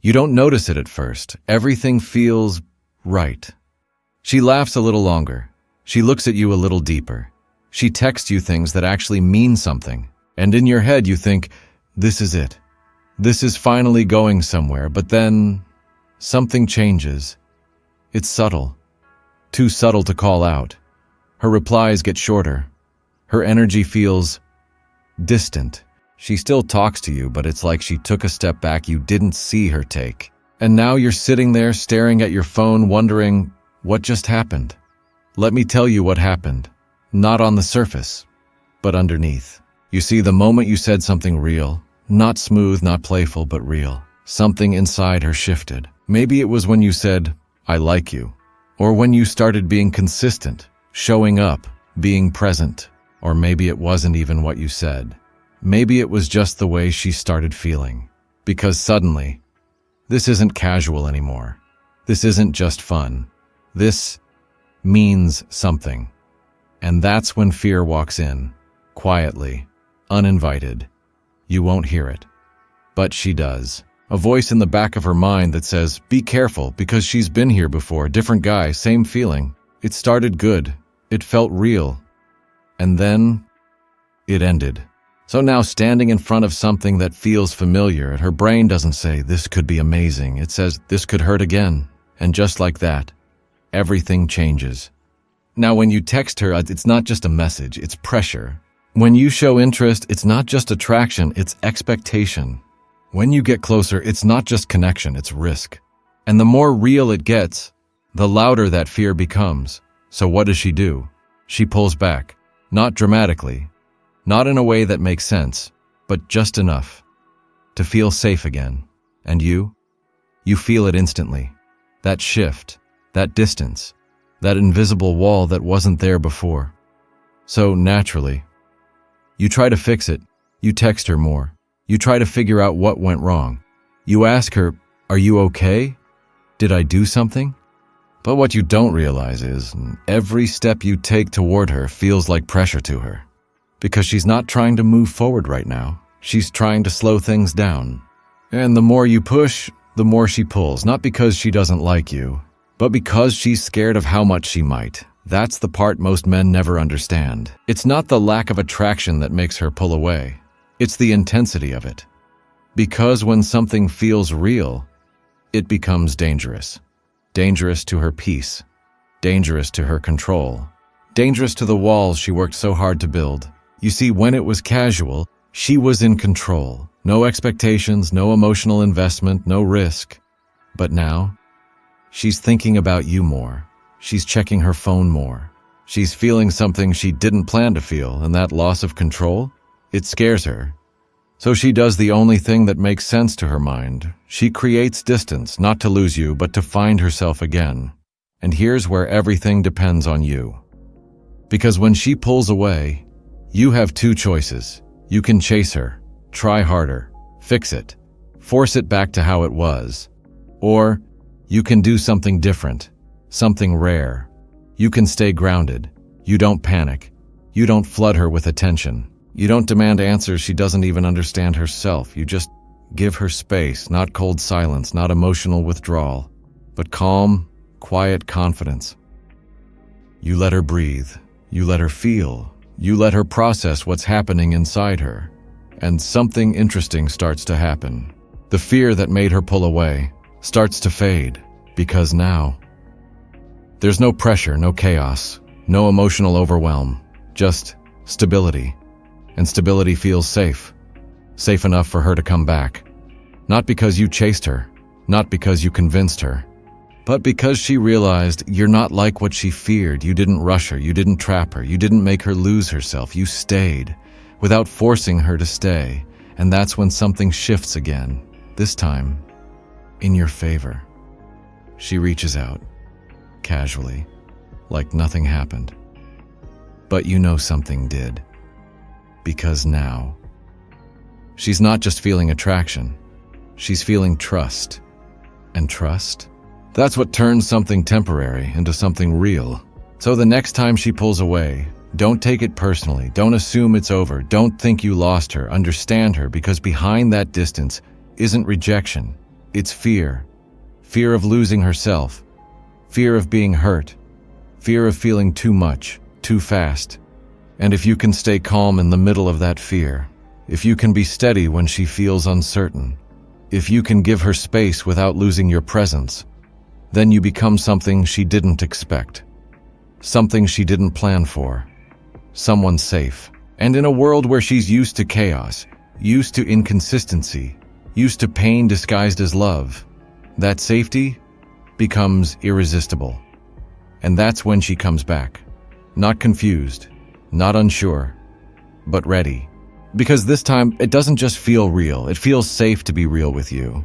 You don't notice it at first. Everything feels right. She laughs a little longer. She looks at you a little deeper. She texts you things that actually mean something. And in your head you think, this is it. This is finally going somewhere. But then something changes. It's subtle. Too subtle to call out. Her replies get shorter. Her energy feels distant. She still talks to you, but it's like she took a step back you didn't see her take. And now you're sitting there staring at your phone wondering, what just happened? Let me tell you what happened. Not on the surface, but underneath. You see, the moment you said something real, not smooth, not playful, but real, something inside her shifted. Maybe it was when you said, I like you. Or when you started being consistent, showing up, being present. Or maybe it wasn't even what you said. Maybe it was just the way she started feeling. Because suddenly, this isn't casual anymore. This isn't just fun. This means something. And that's when fear walks in, quietly, uninvited. You won't hear it. But she does. A voice in the back of her mind that says, be careful, because she's been here before, different guy, same feeling. It started good. It felt real. And then it ended. So now standing in front of something that feels familiar, her brain doesn't say, this could be amazing. It says, this could hurt again. And just like that, everything changes. Now, when you text her, it's not just a message, it's pressure. When you show interest, it's not just attraction, it's expectation. When you get closer, it's not just connection, it's risk. And the more real it gets, the louder that fear becomes. So what does she do? She pulls back. Not dramatically. Not in a way that makes sense, but just enough to feel safe again. And you feel it instantly. That shift, that distance, that invisible wall that wasn't there before. So naturally, you try to fix it. You text her more. You try to figure out what went wrong. You ask her, are you okay? Did I do something? But what you don't realize is every step you take toward her feels like pressure to her. Because she's not trying to move forward right now. She's trying to slow things down. And the more you push, the more she pulls. Not because she doesn't like you, but because she's scared of how much she might. That's the part most men never understand. It's not the lack of attraction that makes her pull away. It's the intensity of it. Because when something feels real, it becomes dangerous. Dangerous to her peace. Dangerous to her control. Dangerous to the walls she worked so hard to build. You see, when it was casual, she was in control. No expectations, no emotional investment, no risk. But now, she's thinking about you more. She's checking her phone more. She's feeling something she didn't plan to feel, and that loss of control, it scares her. So she does the only thing that makes sense to her mind. She creates distance, not to lose you, but to find herself again. And here's where everything depends on you. Because when she pulls away, you have two choices. You can chase her, try harder, fix it, force it back to how it was. Or you can do something different, something rare. You can stay grounded. You don't panic. You don't flood her with attention. You don't demand answers she doesn't even understand herself. You just give her space, not cold silence, not emotional withdrawal, but calm, quiet confidence. You let her breathe. You let her feel. You let her process what's happening inside her. And something interesting starts to happen. The fear that made her pull away starts to fade, because now there's no pressure, no chaos, no emotional overwhelm, just stability. And stability feels safe. Safe enough for her to come back. Not because you chased her, not because you convinced her, but because she realized you're not like what she feared. You didn't rush her, you didn't trap her, you didn't make her lose herself. You stayed, without forcing her to stay. And that's when something shifts again, this time in your favor. She reaches out, casually, like nothing happened. But you know something did. Because now, she's not just feeling attraction, she's feeling trust. And trust? That's what turns something temporary into something real. So the next time she pulls away, don't take it personally, don't assume it's over, don't think you lost her, understand her, because behind that distance isn't rejection, It's fear. Fear of losing herself. Fear of being hurt. Fear of feeling too much, too fast. And if you can stay calm in the middle of that fear, if you can be steady when she feels uncertain, if you can give her space without losing your presence, then you become something she didn't expect. Something she didn't plan for. Someone safe. And in a world where she's used to chaos, used to inconsistency, used to pain disguised as love, that safety becomes irresistible. And that's when she comes back. Not confused, not unsure, but ready. Because this time, it doesn't just feel real, it feels safe to be real with you.